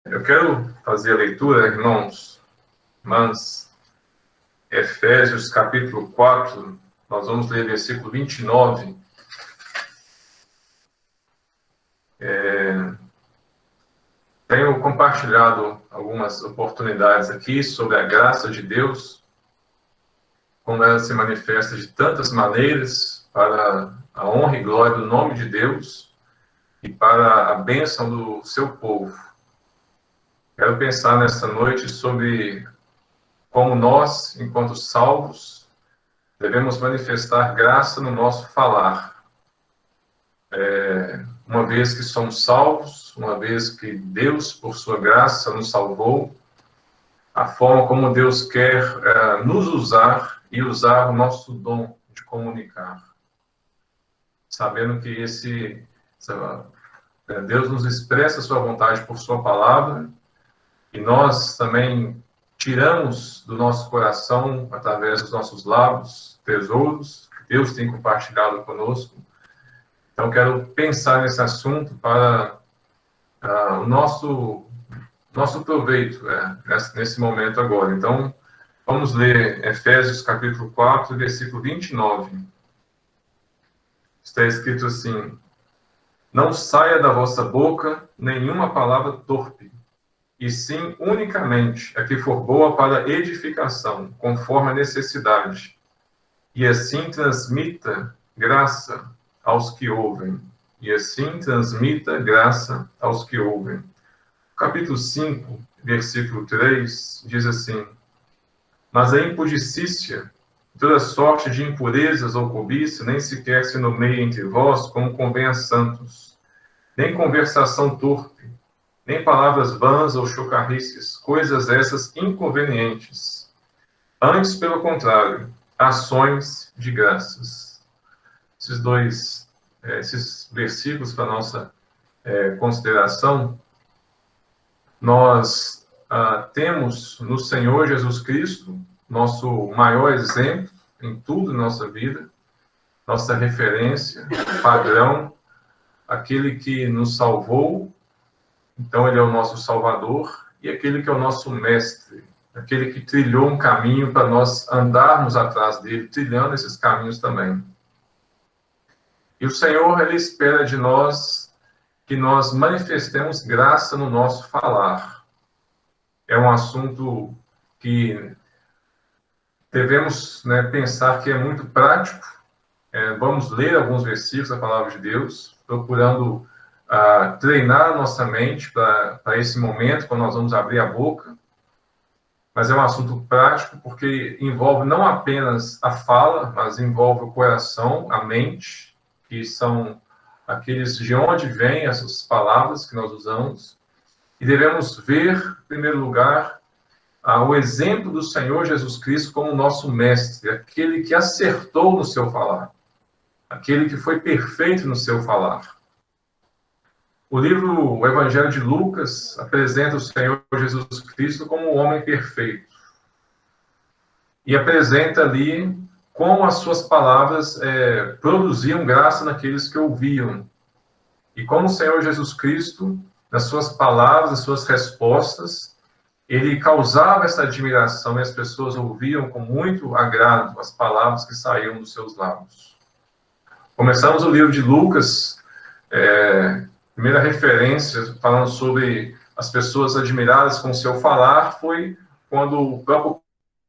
Eu quero fazer a leitura, irmãos, mas Efésios capítulo 4, nós vamos ler versículo 29. Tenho compartilhado algumas oportunidades aqui sobre a graça de Deus, como ela se manifesta de tantas maneiras para a honra e glória do nome de Deus e para a bênção do seu povo. Quero pensar nesta noite sobre como nós, enquanto salvos, devemos manifestar graça no nosso falar. Uma vez que somos salvos, uma vez que Deus, por sua graça, nos salvou, a forma como Deus quer nos usar e usar o nosso dom de comunicar. Sabendo que Deus nos expressa a sua vontade por sua palavra, e nós também tiramos do nosso coração, através dos nossos lábios, tesouros que Deus tem compartilhado conosco. Então, quero pensar nesse assunto para o nosso proveito nesse momento agora. Então, vamos ler Efésios capítulo 4, versículo 29. Está escrito assim: não saia da vossa boca nenhuma palavra torpe, e sim unicamente a que for boa para edificação, conforme a necessidade, e assim transmita graça aos que ouvem. E assim transmita graça aos que ouvem. Capítulo 5, versículo 3, diz assim: mas a impudicícia, toda sorte de impurezas ou cobiça, nem sequer se nomeia entre vós como convém a santos, nem conversação torpe, nem palavras vãs ou chocarrices, coisas essas inconvenientes. Antes, pelo contrário, ações de graças. Esses versículos para nossa consideração, nós temos no Senhor Jesus Cristo nosso maior exemplo em tudo na nossa vida, nossa referência, padrão, aquele que nos salvou. Então, ele é o nosso Salvador, e aquele que é o nosso mestre, aquele que trilhou um caminho para nós andarmos atrás dele, trilhando esses caminhos também. E o Senhor, ele espera de nós que nós manifestemos graça no nosso falar. É um assunto que devemos pensar que é muito prático. Vamos ler alguns versículos da Palavra de Deus, procurando treinar a nossa mente para esse momento, quando nós vamos abrir a boca. Mas é um assunto prático, porque envolve não apenas a fala, mas envolve o coração, a mente, que são aqueles de onde vêm essas palavras que nós usamos. E devemos ver, em primeiro lugar, o exemplo do Senhor Jesus Cristo como nosso mestre, aquele que acertou no seu falar, aquele que foi perfeito no seu falar. O Evangelho de Lucas apresenta o Senhor Jesus Cristo como um homem perfeito. E apresenta ali como as suas palavras produziam graça naqueles que ouviam. E como o Senhor Jesus Cristo, nas suas palavras, nas suas respostas, ele causava essa admiração e as pessoas ouviam com muito agrado as palavras que saíam dos seus lábios. Começamos o livro de Lucas, primeira referência, falando sobre as pessoas admiradas com o seu falar, foi quando o próprio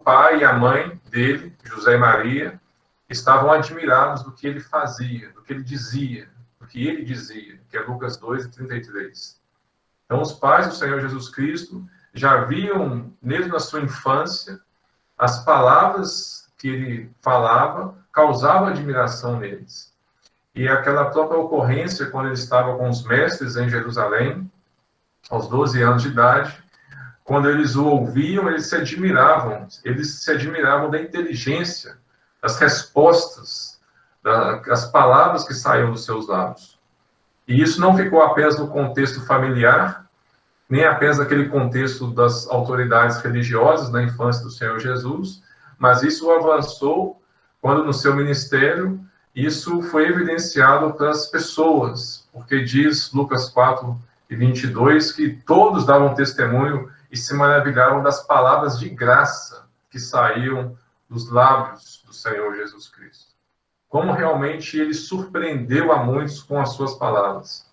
pai e a mãe dele, José e Maria, estavam admirados do que ele fazia, do que ele dizia, que é Lucas 2:33. Então, os pais do Senhor Jesus Cristo já viam, mesmo na sua infância, as palavras que ele falava causavam admiração neles. E aquela própria ocorrência, quando ele estava com os mestres em Jerusalém, aos 12 anos de idade, quando eles o ouviam, eles se admiravam da inteligência, das respostas, das palavras que saíam dos seus lábios. E isso não ficou apenas no contexto familiar, nem apenas naquele contexto das autoridades religiosas na infância do Senhor Jesus, mas isso avançou quando no seu ministério isso foi evidenciado para as pessoas, porque diz Lucas 4, e 22, que todos davam testemunho e se maravilhavam das palavras de graça que saíam dos lábios do Senhor Jesus Cristo. Como realmente ele surpreendeu a muitos com as suas palavras.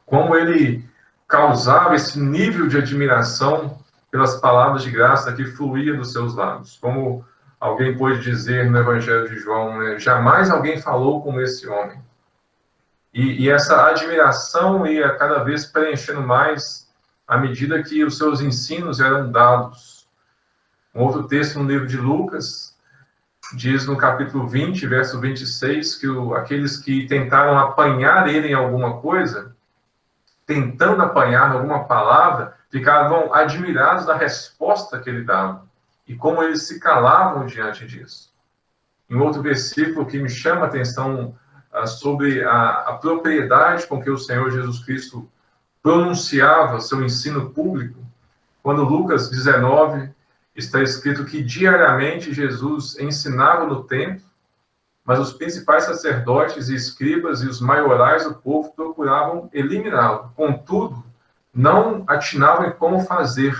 Como ele causava esse nível de admiração pelas palavras de graça que fluía dos seus lábios. Como alguém pôde dizer no Evangelho de João, né? Jamais alguém falou como esse homem. E essa admiração ia cada vez preenchendo mais à medida que os seus ensinos eram dados. Um outro texto no livro de Lucas diz no capítulo 20, verso 26, que aqueles que tentaram apanhar ele em alguma coisa, tentando apanhar alguma palavra, ficavam admirados da resposta que ele dava e como eles se calavam diante disso. Em outro versículo que me chama a atenção sobre a propriedade com que o Senhor Jesus Cristo pronunciava seu ensino público, quando Lucas 19 está escrito que diariamente Jesus ensinava no templo, mas os principais sacerdotes e escribas e os maiorais do povo procuravam eliminá-lo. Contudo, não atinavam em como fazer,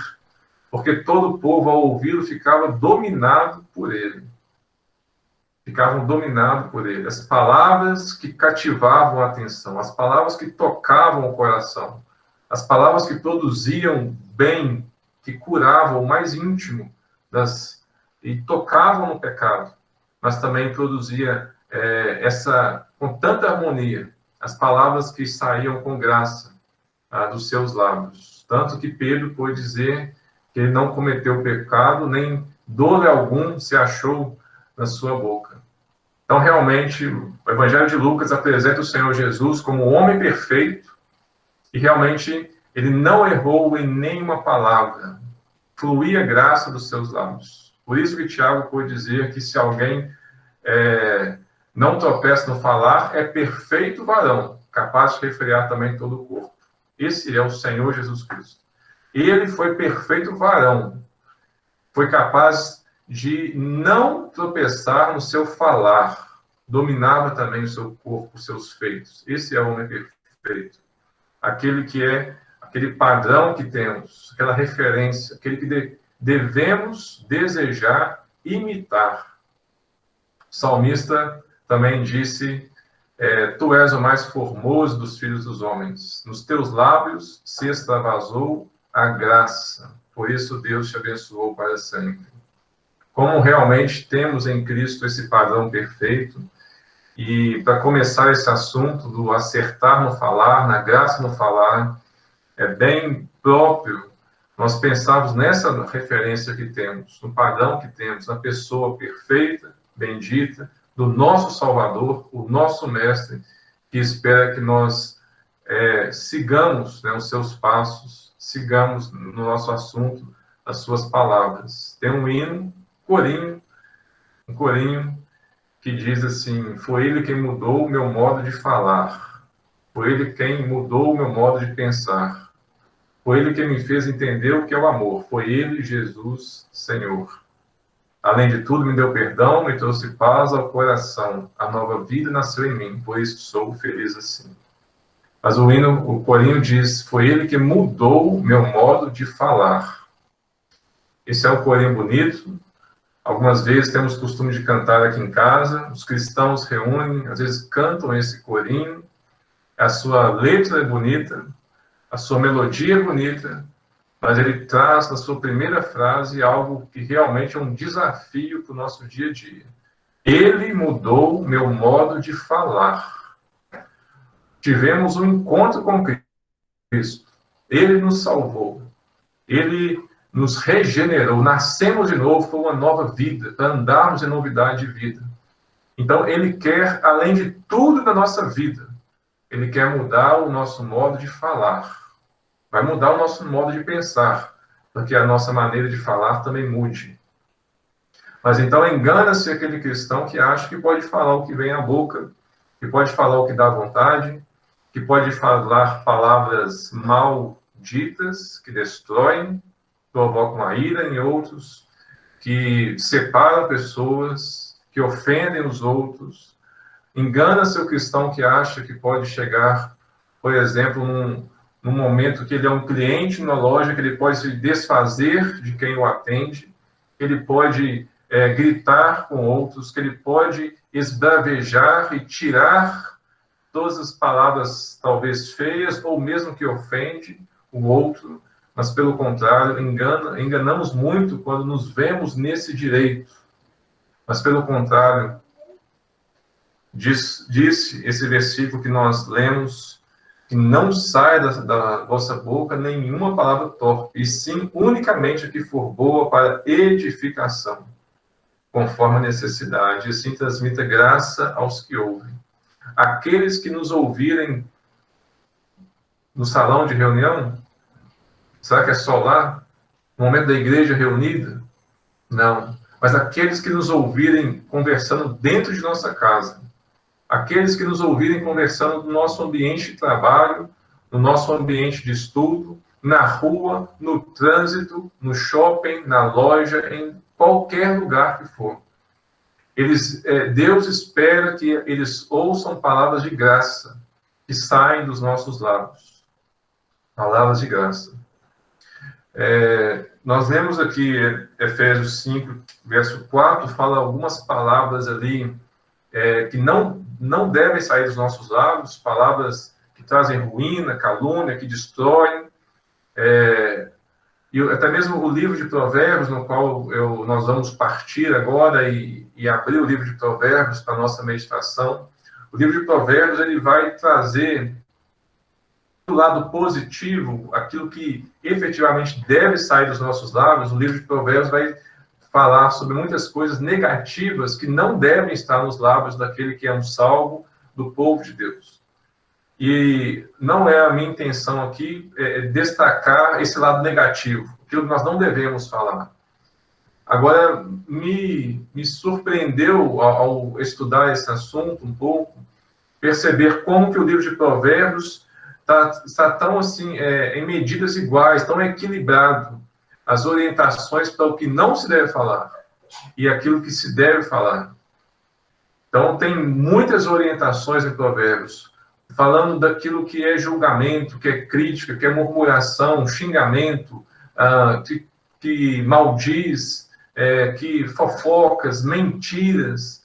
porque todo o povo, ao ouvi-lo, ficava dominado por ele. Ficavam dominados por ele. As palavras que cativavam a atenção, as palavras que tocavam o coração, as palavras que produziam bem, que curavam o mais íntimo e tocavam no pecado, mas também produzia com tanta harmonia, as palavras que saíam com graça dos seus lábios. Tanto que Pedro pôde dizer que ele não cometeu pecado, nem dolo algum se achou na sua boca. Então, realmente, o Evangelho de Lucas apresenta o Senhor Jesus como um homem perfeito e realmente ele não errou em nenhuma palavra. Fluía a graça dos seus lábios. Por isso que Tiago pôde dizer que se alguém não tropeça no falar, é perfeito varão, capaz de refrear também todo o corpo. Esse é o Senhor Jesus Cristo. Ele foi perfeito varão. Foi capaz de não tropeçar no seu falar. Dominava também o seu corpo, os seus feitos. Esse é o homem perfeito. Aquele que é aquele padrão que temos, aquela referência, aquele que devemos desejar imitar. O salmista também disse, tu és o mais formoso dos filhos dos homens. Nos teus lábios se extravasou a graça. Por isso Deus te abençoou para sempre. Como realmente temos em Cristo esse padrão perfeito, e para começar esse assunto do acertar no falar, na graça no falar, é bem próprio nós pensarmos nessa referência que temos, no padrão que temos, na pessoa perfeita, bendita, do nosso Salvador, o nosso Mestre, que espera que nós sigamos, né, os seus passos, sigamos no nosso assunto as suas palavras. Tem um corinho que diz assim, foi ele quem mudou o meu modo de falar, foi ele quem mudou o meu modo de pensar, foi ele quem me fez entender o que é o amor, foi ele, Jesus, Senhor. Além de tudo, me deu perdão, me trouxe paz ao coração, a nova vida nasceu em mim, por isso sou feliz assim. Mas o corinho diz, foi ele que mudou o meu modo de falar. Esse é um corinho bonito. Algumas vezes temos costume de cantar aqui em casa, os cristãos reúnem, às vezes cantam esse corinho, a sua letra é bonita, a sua melodia é bonita, mas ele traz na sua primeira frase algo que realmente é um desafio para o nosso dia a dia. Ele mudou meu modo de falar. Tivemos um encontro com Cristo. Ele nos salvou. Ele nos regenerou. Nascemos de novo para uma nova vida, para andarmos em novidade de vida. Então, ele quer, além de tudo da nossa vida, ele quer mudar o nosso modo de falar. Vai mudar o nosso modo de pensar, porque a nossa maneira de falar também mude. Mas então engana-se aquele cristão que acha que pode falar o que vem à boca, que pode falar o que dá vontade, que pode falar palavras mal ditas, que destroem, provocam a ira em outros, que separam pessoas, que ofendem os outros. Engana-se o cristão que acha que pode chegar, por exemplo, no momento que ele é um cliente numa loja, que ele pode se desfazer de quem o atende, que ele pode gritar com outros, que ele pode esbravejar e tirar todas as palavras talvez feias, ou mesmo que ofende o outro, mas pelo contrário, enganamos muito quando nos vemos nesse direito. Mas pelo contrário, disse esse versículo que nós lemos, que não sai da vossa boca nenhuma palavra torpe, e sim unicamente a que for boa para edificação, conforme a necessidade, e assim transmita graça aos que ouvem. Aqueles que nos ouvirem no salão de reunião, será que é só lá? No momento da igreja reunida? Não. Mas aqueles que nos ouvirem conversando dentro de nossa casa, aqueles que nos ouvirem conversando no nosso ambiente de trabalho, no nosso ambiente de estudo, na rua, no trânsito, no shopping, na loja, em qualquer lugar que for. Deus espera que eles ouçam palavras de graça que saem dos nossos lábios. Palavras de graça. Nós lemos aqui Efésios 5, verso 4, fala algumas palavras ali que não devem sair dos nossos lábios, palavras que trazem ruína, calúnia, que destroem. E até mesmo o livro de Provérbios, no qual nós vamos partir agora e abrir o livro de Provérbios para a nossa meditação. O livro de Provérbios ele vai trazer do lado positivo, aquilo que efetivamente deve sair dos nossos lábios. O livro de Provérbios vai falar sobre muitas coisas negativas que não devem estar nos lábios daquele que é um salvo do povo de Deus. E não é a minha intenção aqui destacar esse lado negativo, aquilo que nós não devemos falar. Agora, me surpreendeu, ao estudar esse assunto um pouco, perceber como que o livro de Provérbios está tão assim, em medidas iguais, tão equilibrado, as orientações para o que não se deve falar e aquilo que se deve falar. Então, tem muitas orientações em Provérbios, falando daquilo que é julgamento, que é crítica, que é murmuração, xingamento, que maldiz, que fofocas, mentiras,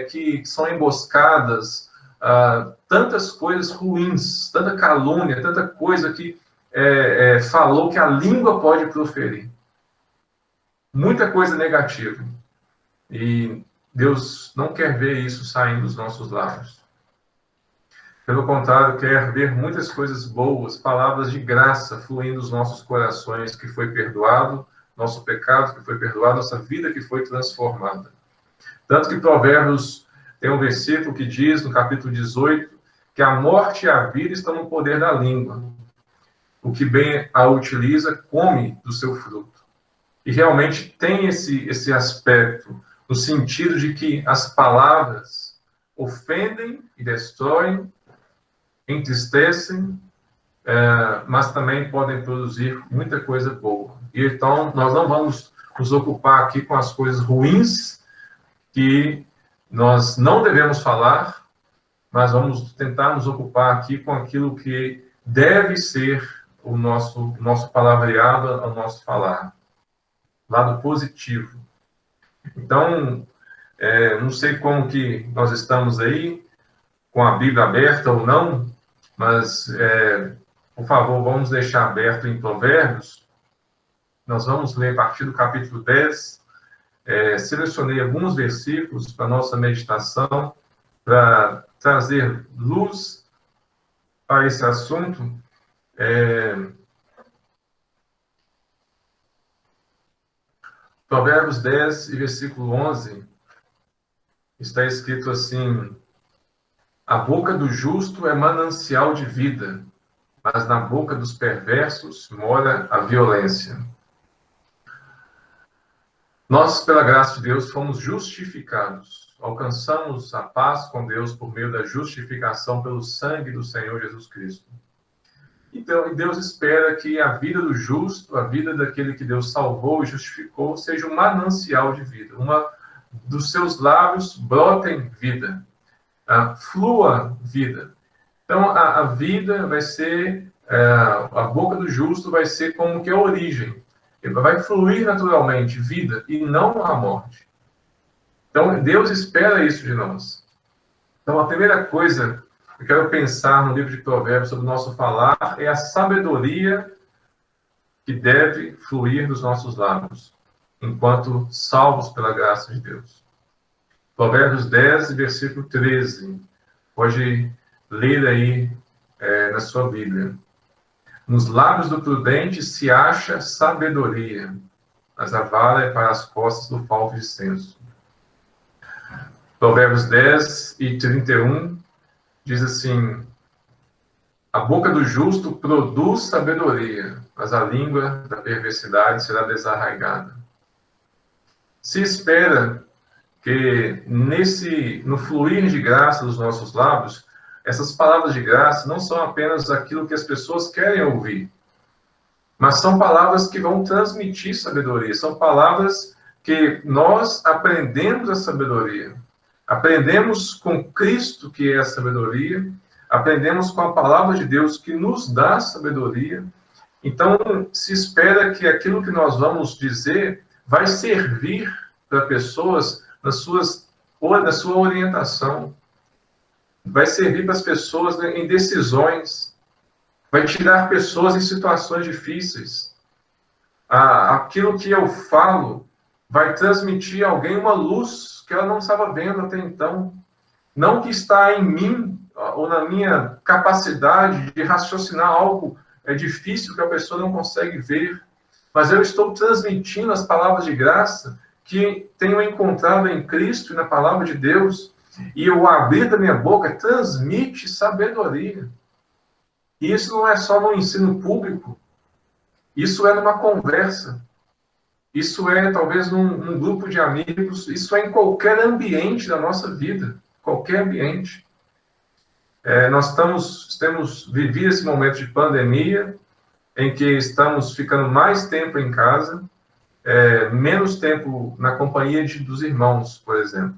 que são emboscadas, tantas coisas ruins, tanta calúnia, tanta coisa que falou que a língua pode proferir. Muita coisa negativa. E Deus não quer ver isso saindo dos nossos lábios. Pelo contrário, quer ver muitas coisas boas, palavras de graça fluindo dos nossos corações, que foi perdoado, nosso pecado que foi perdoado, nossa vida que foi transformada. Tanto que Provérbios tem um versículo que diz, no capítulo 18, que a morte e a vida estão no poder da língua. O que bem a utiliza, come do seu fruto. E realmente tem esse aspecto, no sentido de que as palavras ofendem e destroem, entristecem, mas também podem produzir muita coisa boa. E então, nós não vamos nos ocupar aqui com as coisas ruins que nós não devemos falar, mas vamos tentar nos ocupar aqui com aquilo que deve ser o nosso palavreado, o nosso falar. Lado positivo. Então, não sei como que nós estamos aí, com a Bíblia aberta ou não, mas, por favor, vamos deixar aberto em Provérbios. Nós vamos ler a partir do capítulo 10. Selecionei alguns versículos para a nossa meditação, para trazer luz a esse assunto. Provérbios 10 e versículo 11, está escrito assim: a boca do justo é manancial de vida, mas na boca dos perversos mora a violência. Nós, pela graça de Deus, fomos justificados. Alcançamos a paz com Deus por meio da justificação pelo sangue do Senhor Jesus Cristo. Então, Deus espera que a vida do justo, a vida daquele que Deus salvou e justificou, seja um manancial de vida. Dos seus lábios brotem vida, flua vida. Então, a vida vai ser a boca do justo vai ser como que a origem. Vai fluir naturalmente vida e não a morte. Então, Deus espera isso de nós. Então, a primeira coisa que eu quero pensar no livro de Provérbios sobre o nosso falar é a sabedoria que deve fluir dos nossos lábios, enquanto salvos pela graça de Deus. Provérbios 10, versículo 13. Pode ler aí na sua Bíblia. Nos lábios do prudente se acha sabedoria, mas a vara é para as costas do falto de senso. Provérbios 10 e 31 diz assim: a boca do justo produz sabedoria, mas a língua da perversidade será desarraigada. Se espera que no fluir de graça dos nossos lábios, essas palavras de graça não são apenas aquilo que as pessoas querem ouvir, mas são palavras que vão transmitir sabedoria, são palavras que nós aprendemos a sabedoria. Aprendemos com Cristo, que é a sabedoria, aprendemos com a palavra de Deus, que nos dá sabedoria. Então, se espera que aquilo que nós vamos dizer vai servir para pessoas na sua orientação, vai servir para as pessoas em decisões, vai tirar pessoas em situações difíceis. Aquilo que eu falo vai transmitir a alguém uma luz que ela não estava vendo até então. Não que está em mim ou na minha capacidade de raciocinar algo difícil que a pessoa não consegue ver, mas eu estou transmitindo as palavras de graça que tenho encontrado em Cristo e na palavra de Deus, e o abrir da minha boca transmite sabedoria. E isso não é só no ensino público, isso é numa conversa, isso é talvez num grupo de amigos, isso é em qualquer ambiente da nossa vida, qualquer ambiente. Nós temos vivido esse momento de pandemia, em que estamos ficando mais tempo em casa, menos tempo na companhia dos irmãos, por exemplo.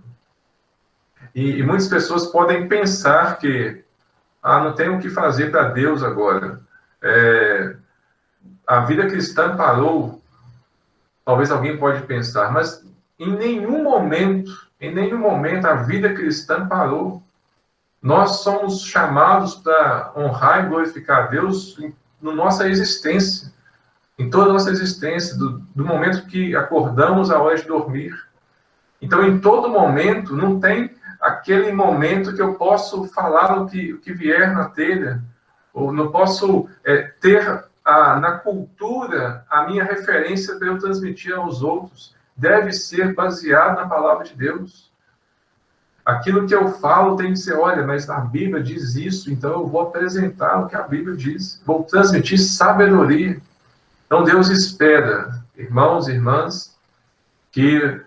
E muitas pessoas podem pensar que não tem o que fazer para Deus agora. A vida cristã parou. Talvez alguém pode pensar, mas em nenhum momento a vida cristã parou. Nós somos chamados para honrar e glorificar a Deus na nossa existência, em toda a nossa existência, do momento que acordamos à hora de dormir. Então, em todo momento, não tem aquele momento que eu posso falar o que vier na telha, ou não posso ter na cultura a minha referência para eu transmitir aos outros. Deve ser baseado na palavra de Deus. Aquilo que eu falo tem que ser, olha, mas a Bíblia diz isso, então eu vou apresentar o que a Bíblia diz. Vou transmitir sabedoria. Então Deus espera, irmãos e irmãs, que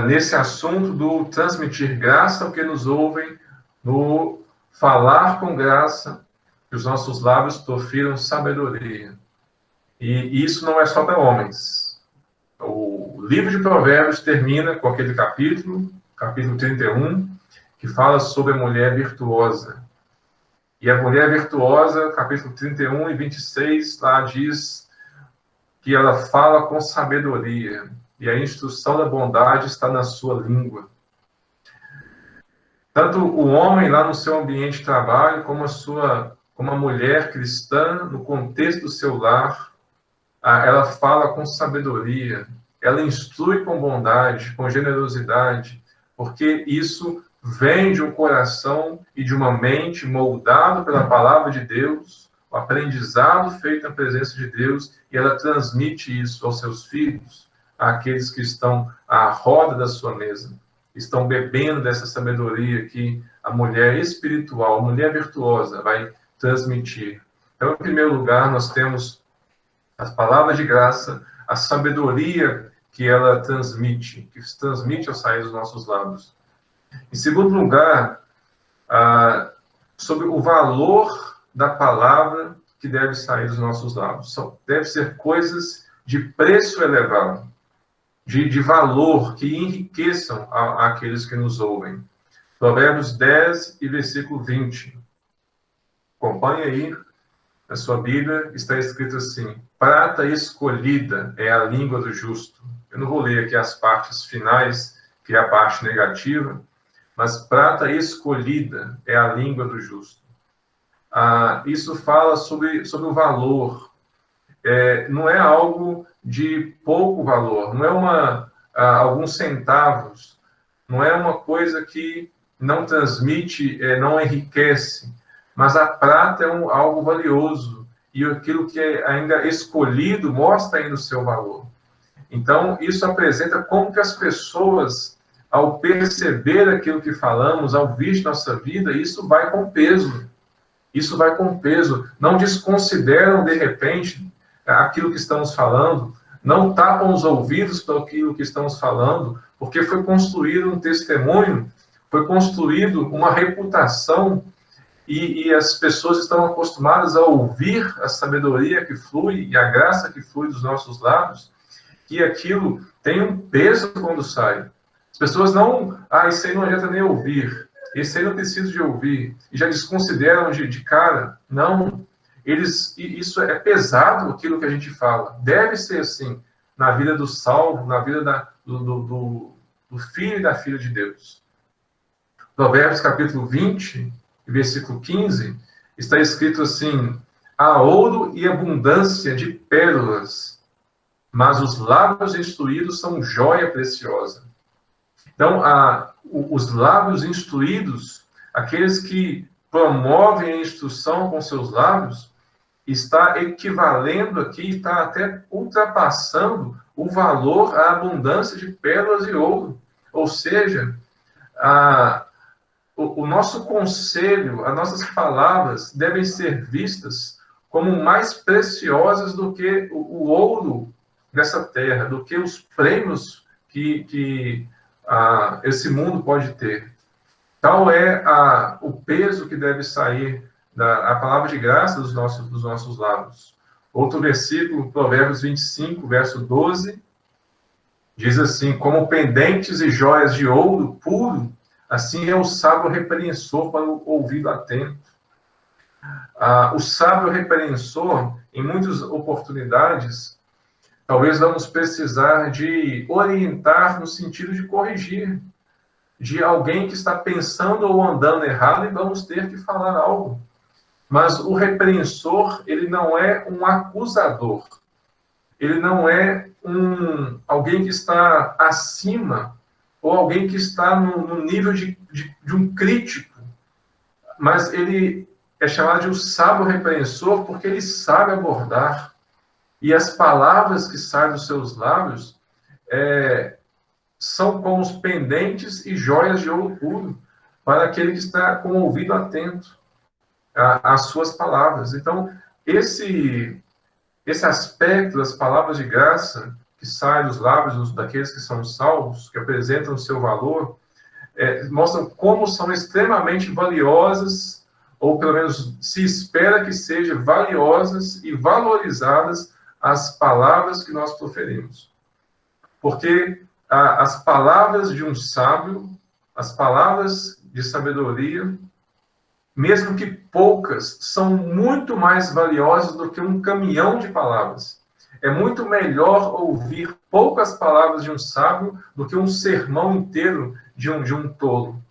nesse assunto do transmitir graça ao que nos ouvem, no falar com graça, que os nossos lábios profiram sabedoria. E isso não é só para homens. O livro de Provérbios termina com aquele capítulo 31, que fala sobre a mulher virtuosa. E a mulher virtuosa, capítulo 31 e 26, lá diz que ela fala com sabedoria, e a instrução da bondade está na sua língua. Tanto o homem lá no seu ambiente de trabalho, como a mulher cristã, no contexto do seu lar, ela fala com sabedoria, ela instrui com bondade, com generosidade, porque isso vem de um coração e de uma mente moldado pela palavra de Deus, o aprendizado feito na presença de Deus, e ela transmite isso aos seus filhos, àqueles que estão à roda da sua mesa, estão bebendo dessa sabedoria que a mulher espiritual, a mulher virtuosa vai transmitir. Então, em primeiro lugar, nós temos as palavras de graça, a sabedoria que ela transmite, que se transmite ao sair dos nossos lábios. Em segundo lugar, sobre o valor da palavra que deve sair dos nossos lábios. Deve ser coisas de preço elevado, de valor, que enriqueçam aqueles que nos ouvem. Provérbios 10 e versículo 20. Acompanhe aí na sua Bíblia, está escrito assim: prata escolhida é a língua do justo. Eu não vou ler aqui as partes finais, que é a parte negativa, mas prata escolhida é a língua do justo. Isso fala sobre o valor. Não é algo de pouco valor, não é alguns centavos, não é uma coisa que não transmite, não enriquece, mas a prata é algo valioso, e aquilo que é ainda escolhido mostra ainda o seu valor. Então, isso apresenta como que as pessoas, ao perceber aquilo que falamos, ao vir nossa vida, isso vai com peso. Isso vai com peso. Não desconsideram, de repente, aquilo que estamos falando, não tapam os ouvidos para aquilo que estamos falando, porque foi construído um testemunho, foi construído uma reputação, e as pessoas estão acostumadas a ouvir a sabedoria que flui e a graça que flui dos nossos lábios, que aquilo tem um peso quando sai. As pessoas não, isso aí não adianta nem ouvir, esse aí não precisa de ouvir, e já desconsideram de cara. Não, isso é pesado, aquilo que a gente fala. Deve ser assim, na vida do salvo, na vida do filho e da filha de Deus. Provérbios capítulo 20, versículo 15, está escrito assim: há ouro e abundância de pérolas, mas os lábios instruídos são joia preciosa. Então, os lábios instruídos, aqueles que promovem a instrução com seus lábios, está equivalendo aqui, está até ultrapassando o valor, a abundância de pérolas e ouro. Ou seja, o nosso conselho, as nossas palavras devem ser vistas como mais preciosas do que o ouro dessa terra, do que os prêmios que esse mundo pode ter. Tal é o peso que deve sair a palavra de graça dos nossos lábios. Outro versículo, Provérbios 25, verso 12, diz assim: como pendentes e joias de ouro puro, assim é o sábio repreensor para o ouvido atento. O sábio repreensor, em muitas oportunidades, talvez vamos precisar de orientar no sentido de corrigir, de alguém que está pensando ou andando errado, e vamos ter que falar algo. Mas o repreensor, ele não é um acusador. Ele não é alguém que está acima, ou alguém que está no nível de um crítico. Mas ele é chamado de um sábio repreensor porque ele sabe abordar. E as palavras que saem dos seus lábios são como os pendentes e joias de ouro puro, para aquele que está com o ouvido atento às suas palavras. Então, esse aspecto das palavras de graça que saem dos lábios daqueles que são salvos, que apresentam o seu valor, mostram como são extremamente valiosas, ou pelo menos se espera que sejam valiosas e valorizadas as palavras que nós proferimos. Porque as palavras de um sábio, as palavras de sabedoria, mesmo que poucas, são muito mais valiosas do que um caminhão de palavras. É muito melhor ouvir poucas palavras de um sábio do que um sermão inteiro de um tolo.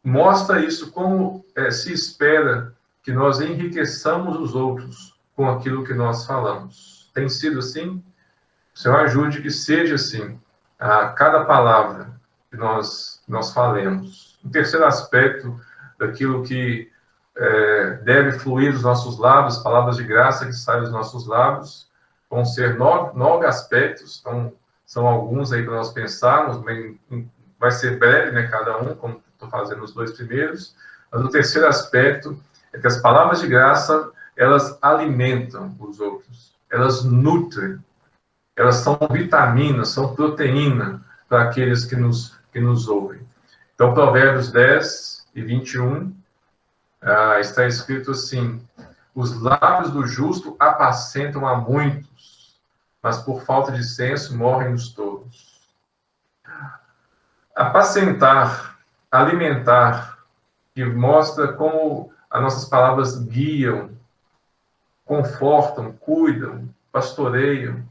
Mostra isso como se espera que nós enriqueçamos os outros com aquilo que nós falamos. Tem sido assim? O Senhor ajude que seja assim, a cada palavra que nós falemos. O terceiro aspecto daquilo que deve fluir dos nossos lábios, palavras de graça que saem dos nossos lábios, vão ser nove aspectos. Então, são alguns aí para nós pensarmos, vai ser breve, né, cada um, como estou fazendo os dois primeiros. Mas o terceiro aspecto é que as palavras de graça, elas alimentam os outros, elas nutrem, elas são vitaminas, são proteína para aqueles que nos ouvem. Então, Provérbios 10 e 21, está escrito assim: os lábios do justo apacentam a muitos, mas por falta de senso morrem os tolos. Apacentar, alimentar, que mostra como as nossas palavras guiam confortam, cuidam, pastoreiam.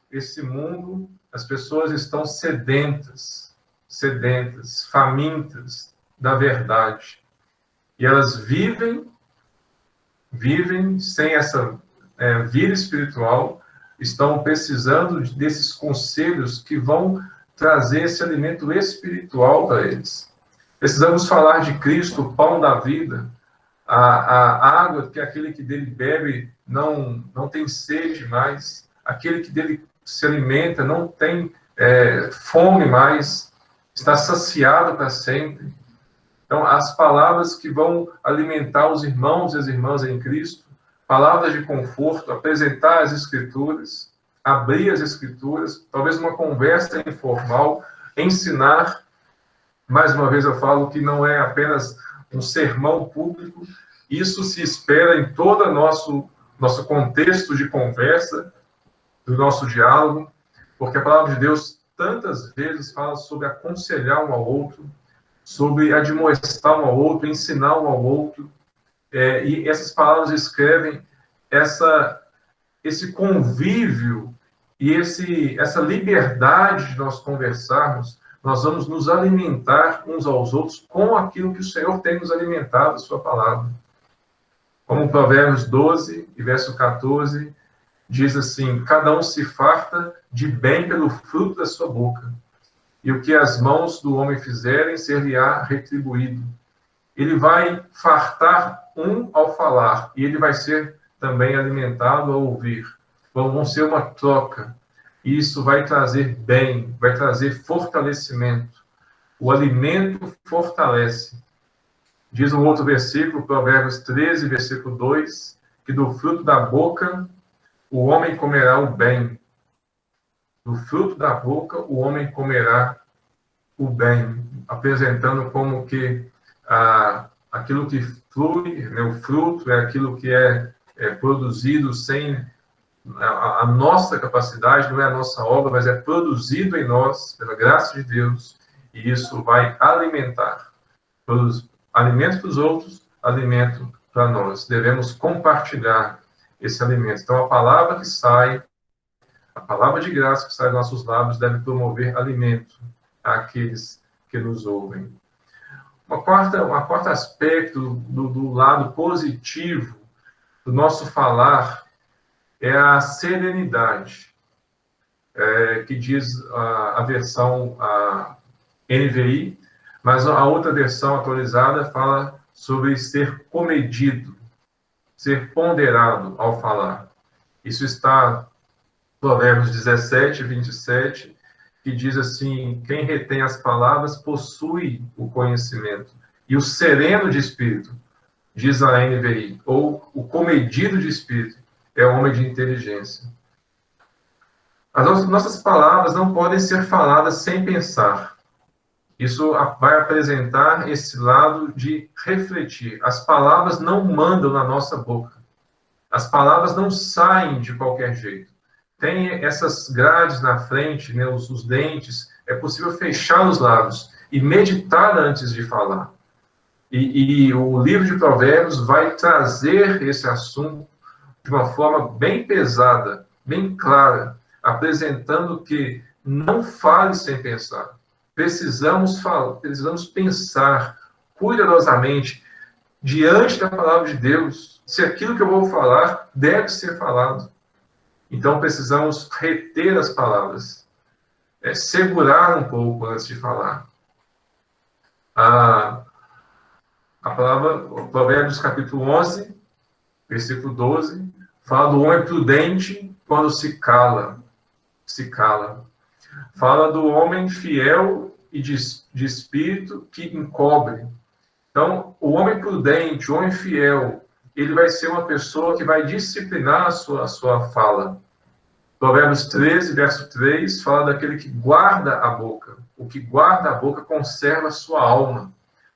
Esse mundo, as pessoas estão sedentas, famintas da verdade. E elas vivem sem essa vida espiritual, estão precisando desses conselhos que vão trazer esse alimento espiritual para eles. Precisamos falar de Cristo, o pão da vida, a água que aquele que dele bebe não tem sede mais, aquele que dele se alimenta não tem fome mais, está saciado para sempre. Então, as palavras que vão alimentar os irmãos e as irmãs em Cristo, palavras de conforto, apresentar as Escrituras, abrir as Escrituras, talvez uma conversa informal, ensinar. Mais uma vez eu falo que não é apenas um sermão público, isso se espera em todo o nosso contexto de conversa, do nosso diálogo, porque a palavra de Deus tantas vezes fala sobre aconselhar um ao outro, sobre admoestar um ao outro, ensinar um ao outro, e essas palavras escrevem esse convívio e essa liberdade de nós conversarmos. Nós vamos nos alimentar uns aos outros com aquilo que o Senhor tem nos alimentado, a sua palavra. Como Provérbios 12, verso 14, diz assim: cada um se farta de bem pelo fruto da sua boca, e o que as mãos do homem fizerem, ser-lhe-á retribuído. Ele vai fartar um ao falar, e ele vai ser também alimentado ao ouvir. Vão ser uma troca. E isso vai trazer bem, vai trazer fortalecimento. O alimento fortalece. Diz um outro versículo, Provérbios 13, versículo 2, que do fruto da boca o homem comerá o bem. Do fruto da boca o homem comerá o bem, apresentando como que aquilo que flui, o fruto é aquilo que é produzido sem a nossa capacidade, não é a nossa obra, mas é produzido em nós, pela graça de Deus, e isso vai alimentar. Alimento para os outros, alimento para nós. Devemos compartilhar esse alimento. Então, a palavra que sai, a palavra de graça que sai dos nossos lábios deve promover alimento àqueles que nos ouvem. Um quarto aspecto do lado positivo do nosso falar é a serenidade, que diz a versão NVI, mas a outra versão atualizada fala sobre ser comedido, ser ponderado ao falar. Isso está em Provérbios 17, 27, que diz assim: quem retém as palavras possui o conhecimento, e o sereno de espírito, diz a NVI, ou o comedido de espírito, é homem de inteligência. As nossas palavras não podem ser faladas sem pensar. Isso vai apresentar esse lado de refletir. As palavras não mandam na nossa boca. As palavras não saem de qualquer jeito. Tem essas grades na frente, né, os dentes, é possível fechar os lábios e meditar antes de falar. E o livro de Provérbios vai trazer esse assunto de uma forma bem pesada, bem clara, apresentando que não fale sem pensar. Precisamos pensar cuidadosamente diante da palavra de Deus, se aquilo que eu vou falar deve ser falado. Então, precisamos reter as palavras, segurar um pouco antes de falar. A palavra, Provérbios capítulo 11, versículo 12, fala do homem prudente quando se cala. Fala do homem fiel e de espírito que encobre. Então, o homem prudente, o homem fiel, ele vai ser uma pessoa que vai disciplinar a sua fala. Provérbios 13, verso 3, fala daquele que guarda a boca. O que guarda a boca conserva a sua alma,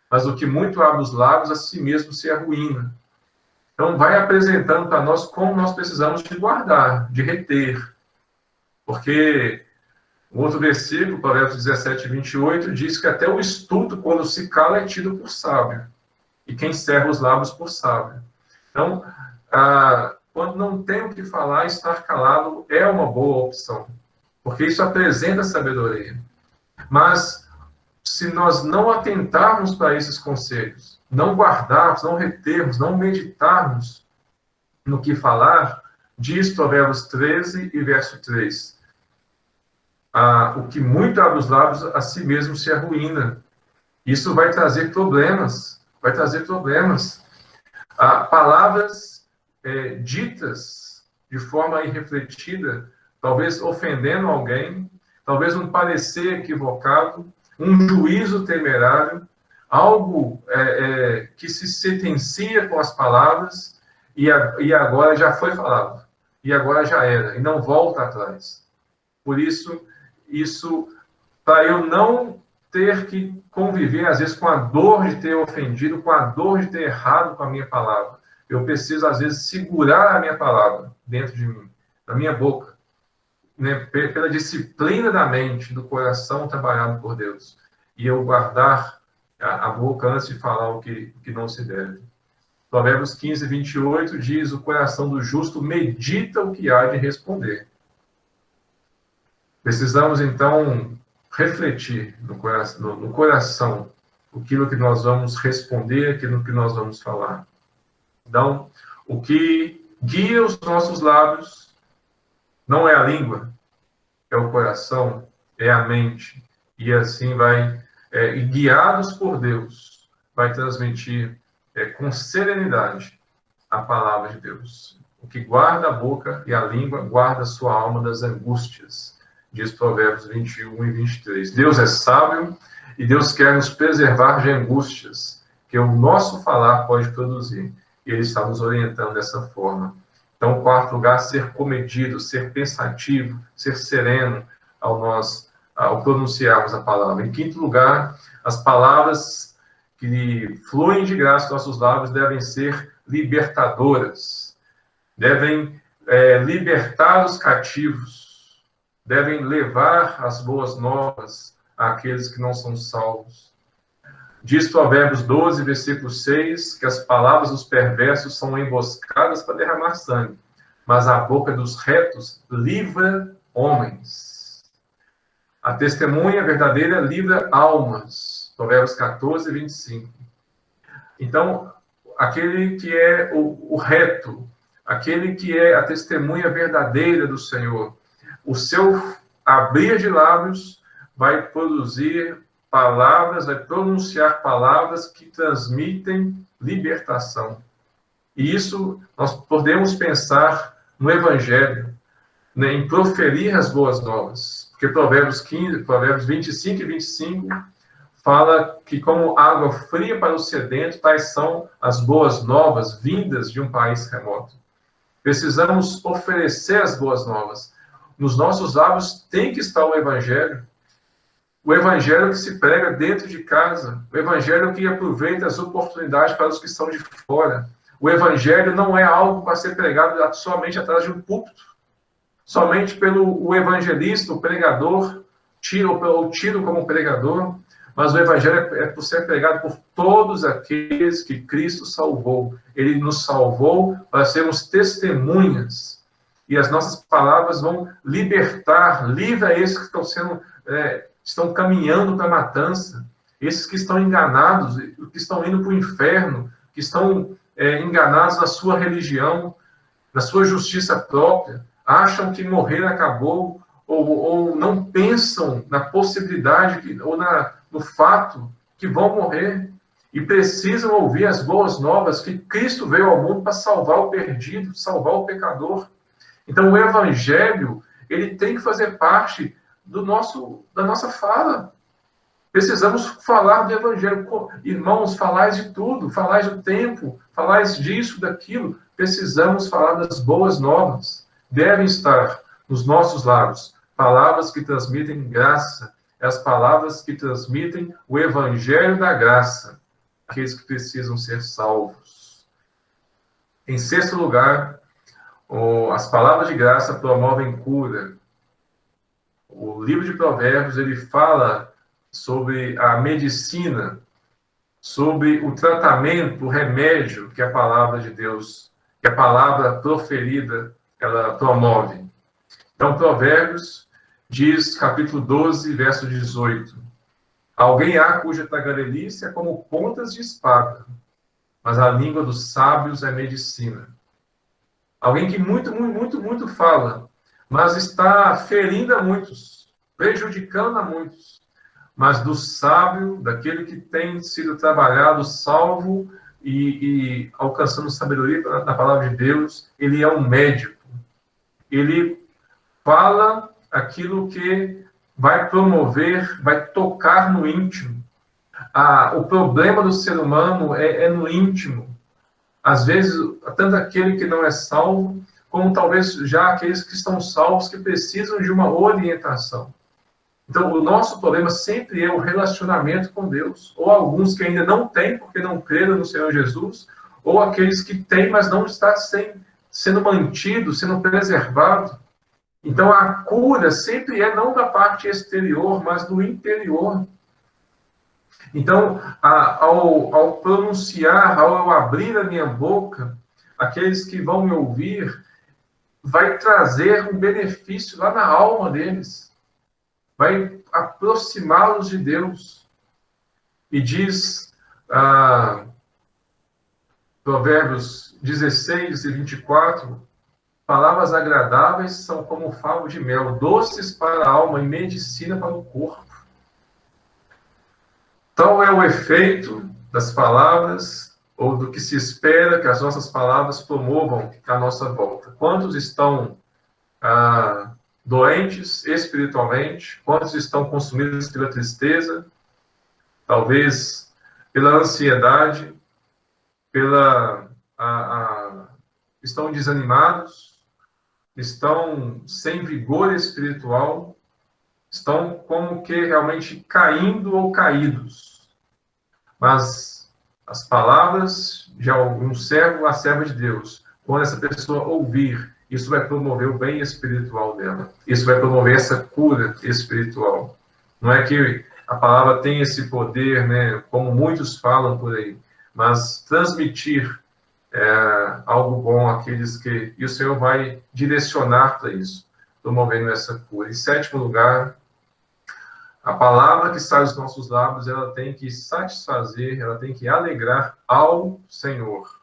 mas o que muito abre os lábios, a si mesmo se arruína. Então, vai apresentando para nós como nós precisamos de guardar, de reter. Porque o outro versículo, Provérbios 17, 28, diz que até o estulto, quando se cala, é tido por sábio. E quem cerra os lábios por sábio. Então, quando não tem o que falar, estar calado é uma boa opção, porque isso apresenta sabedoria. Mas, se nós não atentarmos para esses conselhos, não guardarmos, não retermos, não meditarmos no que falar, diz Provérbios 13 e verso 3. O que muito abre os lábios, a si mesmo se arruína. Isso vai trazer problemas, vai trazer problemas. Palavras ditas de forma irrefletida, talvez ofendendo alguém, talvez um parecer equivocado, um juízo temerário, algo que se sentencia com as palavras e agora já foi falado, e agora já era, e não volta atrás. Por isso, para eu não ter que conviver, às vezes, com a dor de ter ofendido, com a dor de ter errado com a minha palavra, eu preciso, às vezes, segurar a minha palavra dentro de mim, na minha boca, né, pela disciplina da mente, do coração trabalhado por Deus, e eu guardar a boca antes de falar o que não se deve. Provérbios 15, 28 diz: o coração do justo medita o que há de responder. Precisamos, então, refletir no coração aquilo que nós vamos responder, aquilo que nós vamos falar. Então, o que guia os nossos lábios não é a língua, é o coração, é a mente. E assim e guiados por Deus, vai transmitir com serenidade a palavra de Deus. O que guarda a boca e a língua, guarda a sua alma das angústias, diz Provérbios 21 e 23. Deus é sábio e Deus quer nos preservar de angústias que o nosso falar pode produzir. E Ele está nos orientando dessa forma. Então, quarto lugar, ser comedido, ser pensativo, ser sereno ao pronunciarmos a palavra. Em quinto lugar, as palavras que fluem de graça dos nossos lábios devem ser libertadoras, devem libertar os cativos, devem levar as boas novas àqueles que não são salvos. Diz Provérbios 12, versículo 6, que as palavras dos perversos são emboscadas para derramar sangue, mas a boca dos retos livra homens. A testemunha verdadeira livra almas. Provérbios 14, 25. Então, aquele que é o reto, aquele que é a testemunha verdadeira do Senhor, o seu abrir de lábios vai produzir palavras, vai pronunciar palavras que transmitem libertação. E isso nós podemos pensar no Evangelho, né, em proferir as boas novas. Porque Provérbios 25 e 25 fala que como água fria para o sedento, tais são as boas novas vindas de um país remoto. Precisamos oferecer as boas novas. Nos nossos lábios tem que estar o Evangelho. O Evangelho que se prega dentro de casa. O Evangelho que aproveita as oportunidades para os que estão de fora. O Evangelho não é algo para ser pregado somente atrás de um púlpito. Somente pelo evangelista, o pregador, tido como pregador. Mas o Evangelho é por ser pregado por todos aqueles que Cristo salvou. Ele nos salvou para sermos testemunhas. E as nossas palavras vão libertar, livra esses que estão caminhando para a matança, esses que estão enganados, que estão indo para o inferno, que estão enganados na sua religião, na sua justiça própria, acham que morrer acabou, ou não pensam na possibilidade, ou no fato que vão morrer, e precisam ouvir as boas novas, que Cristo veio ao mundo para salvar o perdido, salvar o pecador. Então, o Evangelho, ele tem que fazer parte da nossa fala. Precisamos falar do Evangelho. Irmãos, falais de tudo, falais do tempo, falais disso, daquilo. Precisamos falar das boas novas. Devem estar nos nossos lábios palavras que transmitem graça, as palavras que transmitem o Evangelho da graça, aqueles que precisam ser salvos. Em sexto lugar, as palavras de graça promovem cura. O livro de Provérbios, ele fala sobre a medicina, sobre o tratamento, o remédio que a palavra de Deus que a palavra proferida, ela promove. Então, Provérbios diz, capítulo 12, verso 18, alguém há cuja tagarelice é como pontas de espada, mas a língua dos sábios é medicina. Alguém que muito fala, mas está ferindo a muitos, prejudicando a muitos. Mas do sábio, daquele que tem sido trabalhado, salvo e alcançando sabedoria na palavra de Deus, ele é um médico. Ele fala aquilo que vai promover, vai tocar no íntimo. O problema do ser humano é no íntimo. Às vezes, tanto aquele que não é salvo, como talvez já aqueles que estão salvos, que precisam de uma orientação. Então, o nosso problema sempre é o relacionamento com Deus. Ou alguns que ainda não têm, porque não creram no Senhor Jesus, ou aqueles que têm, mas não estão sendo mantido, sendo preservado. Então, a cura sempre é não da parte exterior, mas do interior. Então, ao pronunciar, ao eu abrir a minha boca, aqueles que vão me ouvir, vai trazer um benefício lá na alma deles. Vai aproximá-los de Deus. E diz, Provérbios 16 e 24, palavras agradáveis são como favo de mel, doces para a alma e medicina para o corpo. Tal é o efeito das palavras, ou do que se espera que as nossas palavras promovam à nossa volta. Quantos estão doentes espiritualmente? Quantos estão consumidos pela tristeza? Talvez pela ansiedade, estão desanimados, estão sem vigor espiritual, estão como que realmente caindo ou caídos. Mas as palavras de algum servo, a serva de Deus, quando essa pessoa ouvir, isso vai promover o bem espiritual dela. Isso vai promover essa cura espiritual. Não é que a palavra tem esse poder, né, como muitos falam por aí, mas transmitir algo bom àqueles que... E o Senhor vai direcionar para isso, promovendo essa cura. Em sétimo lugar, a palavra que sai dos nossos lábios, ela tem que satisfazer, ela tem que alegrar ao Senhor.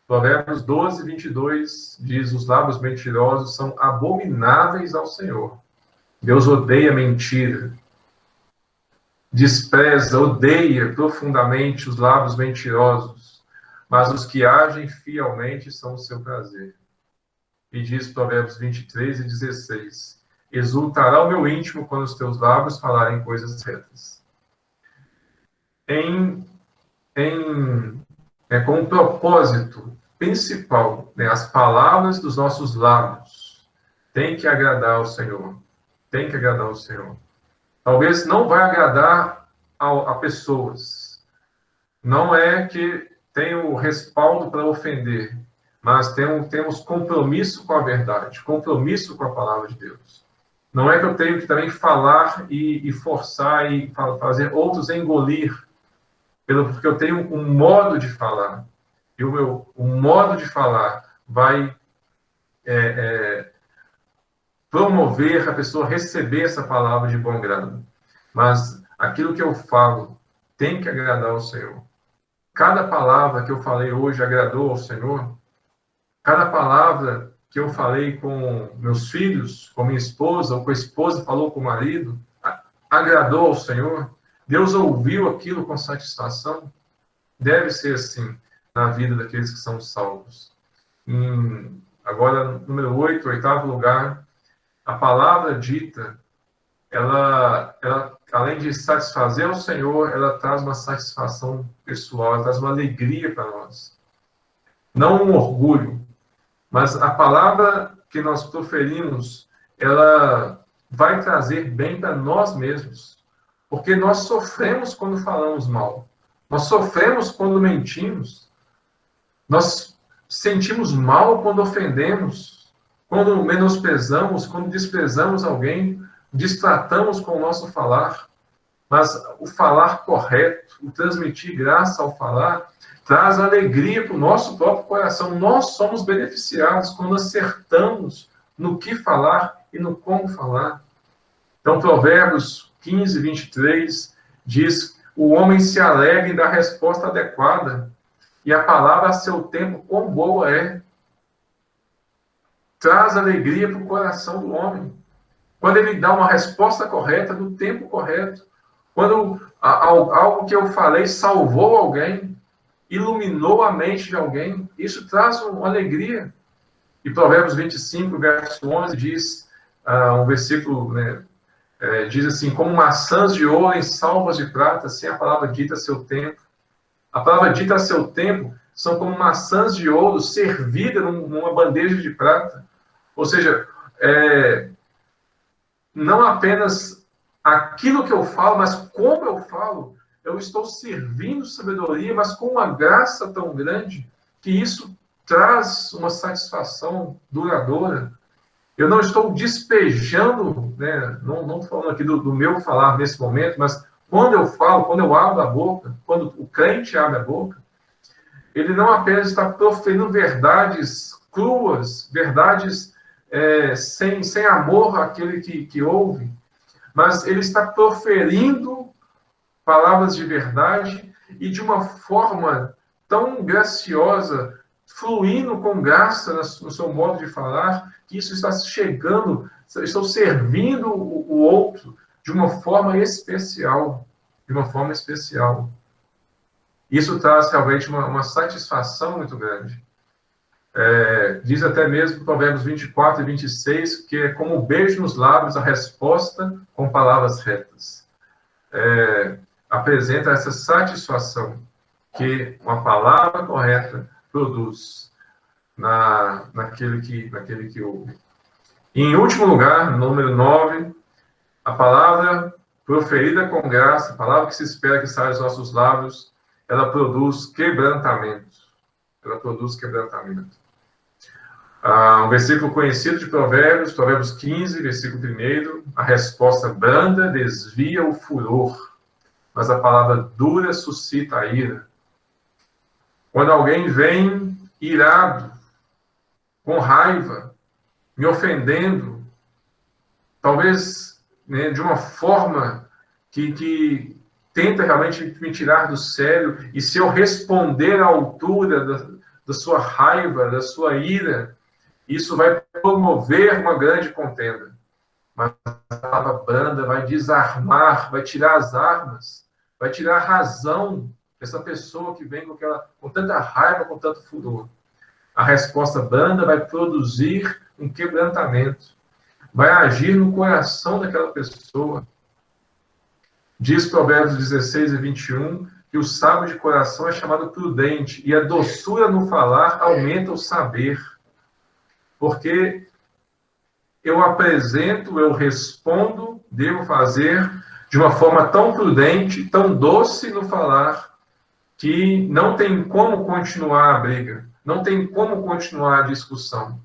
Provérbios 12, 22 diz, os lábios mentirosos são abomináveis ao Senhor. Deus odeia mentira. Despreza, odeia profundamente os lábios mentirosos, mas os que agem fielmente são o seu prazer. E diz Provérbios 23 e 16, exultará o meu íntimo quando os teus lábios falarem coisas retas. Com um propósito principal, né, as palavras dos nossos lábios têm que agradar ao Senhor. Tem que agradar ao Senhor. Talvez não vai agradar a pessoas. Não é que tem o respaldo para ofender, mas temos compromisso com a verdade, compromisso com a palavra de Deus. Não é que eu tenho que também falar e forçar e fazer outros engolir, porque eu tenho um modo de falar. E o modo de falar vai promover a pessoa receber essa palavra de bom grado. Mas aquilo que eu falo tem que agradar ao Senhor. Cada palavra que eu falei hoje agradou ao Senhor. Cada palavra que eu falei com meus filhos, com minha esposa, ou com a esposa falou com o marido, agradou ao Senhor. Deus ouviu aquilo com satisfação. Deve ser assim na vida daqueles que são salvos. Agora, número 8, oitavo lugar, a palavra dita, ela, além de satisfazer o Senhor, ela traz uma satisfação pessoal, ela traz uma alegria para nós. Não um orgulho, mas a palavra que nós proferimos, ela vai trazer bem para nós mesmos. Porque nós sofremos quando falamos mal. Nós sofremos quando mentimos. Nós sentimos mal quando ofendemos, quando menosprezamos, quando desprezamos alguém, distratamos com o nosso falar. mas o falar correto, o transmitir graça ao falar, traz alegria para o nosso próprio coração. Nós somos beneficiados quando acertamos no que falar e no como falar. Então, Provérbios 15, 23 diz: o homem se alegra em dar resposta adequada, e a palavra a seu tempo, quão boa é. Traz alegria para o coração do homem. Quando ele dá uma resposta correta, no tempo correto. Quando algo que eu falei salvou alguém, iluminou a mente de alguém, isso traz uma alegria. E Provérbios 25, verso 11, diz, um versículo, né, diz assim: como maçãs de ouro em salvas de prata, assim a palavra dita a seu tempo. A palavra dita a seu tempo são como maçãs de ouro servidas numa bandeja de prata. Ou seja, não apenas aquilo que eu falo, mas como eu falo, eu estou servindo sabedoria, mas com uma graça tão grande que isso traz uma satisfação duradoura. Eu não estou despejando, né, não estou falando aqui do meu falar nesse momento, mas quando eu falo, quando eu abro a boca, quando o crente abre a boca, ele não apenas está proferindo verdades cruas, verdades sem amor àquele que ouve, mas ele está proferindo palavras de verdade e de uma forma tão graciosa, fluindo com graça no seu modo de falar, que isso está chegando, estou servindo o outro de uma forma especial, Isso traz realmente uma satisfação muito grande. Diz até mesmo Provérbios 24 e 26, que é como um beijo nos lábios a resposta com palavras retas. Apresenta essa satisfação que uma palavra correta produz naquele que ouve. E, em último lugar, número 9, a palavra proferida com graça, a palavra que se espera que saia dos nossos lábios, ela produz quebrantamento. Um versículo conhecido de Provérbios 15, versículo 1, a resposta branda desvia o furor, mas a palavra dura suscita a ira. Quando alguém vem irado, com raiva, me ofendendo, talvez, né, de uma forma que tenta realmente me tirar do sério, e se eu responder à altura da sua raiva, da sua ira, isso vai promover uma grande contenda. Mas a palavra branda vai desarmar, vai tirar as armas, vai tirar a razão dessa pessoa que vem com tanta raiva, com tanto furor. A resposta branda vai produzir um quebrantamento, vai agir no coração daquela pessoa. Diz Provérbios 16 e 21 que o sábio de coração é chamado prudente, e a doçura no falar aumenta o saber. Porque eu apresento, eu respondo, devo fazer de uma forma tão prudente, tão doce no falar, que não tem como continuar a briga, não tem como continuar a discussão.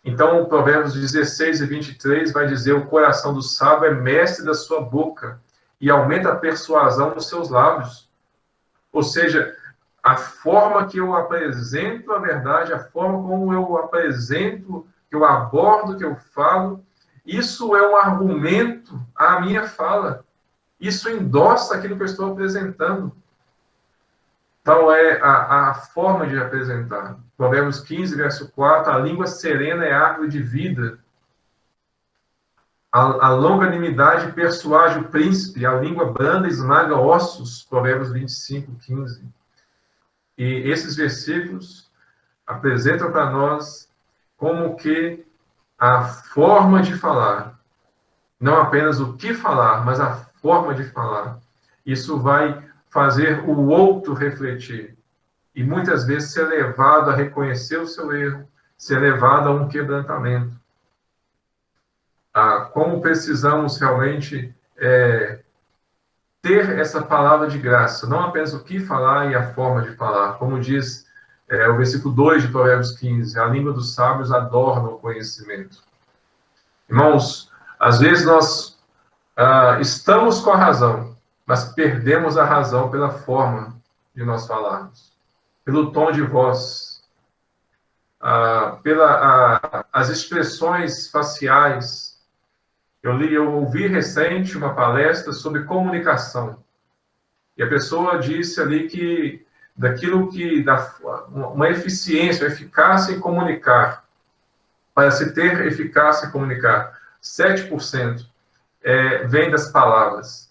Então, o Provérbios 16 e 23 vai dizer: o coração do sábio é mestre da sua boca, e aumenta a persuasão nos seus lábios. Ou seja, a forma que eu apresento a verdade, a forma como eu apresento, que eu abordo, que eu falo, isso é um argumento à minha fala. Isso endossa aquilo que eu estou apresentando. Tal é a forma de apresentar. Provérbios 15, verso 4, a língua serena é árvore de vida. A longanimidade persuade o príncipe, a língua branda esmaga ossos. Provérbios 25, 15. E esses versículos apresentam para nós como que a forma de falar, não apenas o que falar, mas a forma de falar, isso vai fazer o outro refletir. E muitas vezes ser levado a reconhecer o seu erro, ser levado a um quebrantamento. Como precisamos realmente ter essa palavra de graça, não apenas o que falar e a forma de falar, como diz o versículo 2 de Provérbios 15, a língua dos sábios adorna o conhecimento. Irmãos, às vezes nós estamos com a razão, mas perdemos a razão pela forma de nós falarmos, pelo tom de voz, as expressões faciais. Eu ouvi recente uma palestra sobre comunicação, e a pessoa disse ali que daquilo que dá uma eficiência, uma eficácia em comunicar, para se ter eficácia em comunicar, 7% vem das palavras.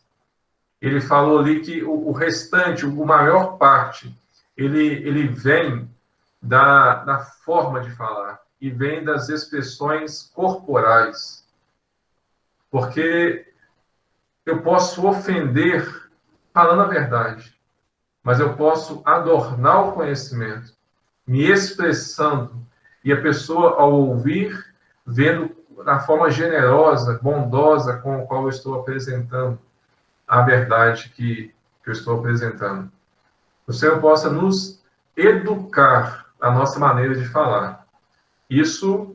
Ele falou ali que o restante, a maior parte, ele vem da forma de falar e vem das expressões corporais. Porque eu posso ofender falando a verdade, mas eu posso adornar o conhecimento, me expressando, e a pessoa, ao ouvir, vendo da forma generosa, bondosa com a qual eu estou apresentando a verdade que eu estou apresentando. O Senhor possa nos educar a nossa maneira de falar. Isso,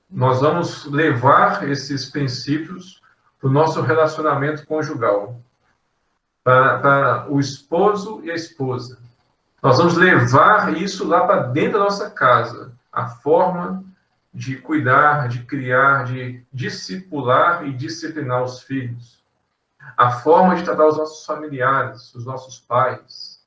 nós vamos levar esses princípios para o nosso relacionamento conjugal, para o esposo e a esposa. Nós vamos levar isso lá para dentro da nossa casa, a forma de cuidar, de criar, de discipular e disciplinar os filhos, a forma de tratar os nossos familiares, os nossos pais,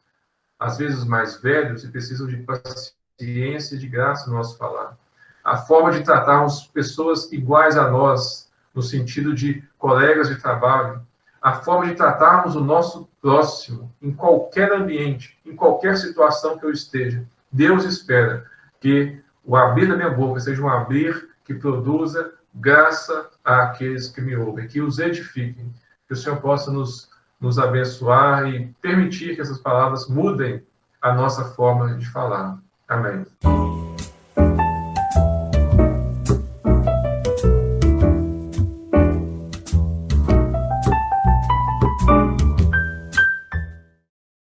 às vezes mais velhos e precisam de paciência e de graça no nosso falar, a forma de tratarmos pessoas iguais a nós, no sentido de colegas de trabalho, a forma de tratarmos o nosso próximo, em qualquer ambiente, em qualquer situação que eu esteja. Deus espera que o abrir da minha boca seja um abrir que produza graça àqueles que me ouvem, que os edifiquem, que o Senhor possa nos abençoar e permitir que essas palavras mudem a nossa forma de falar. Amém.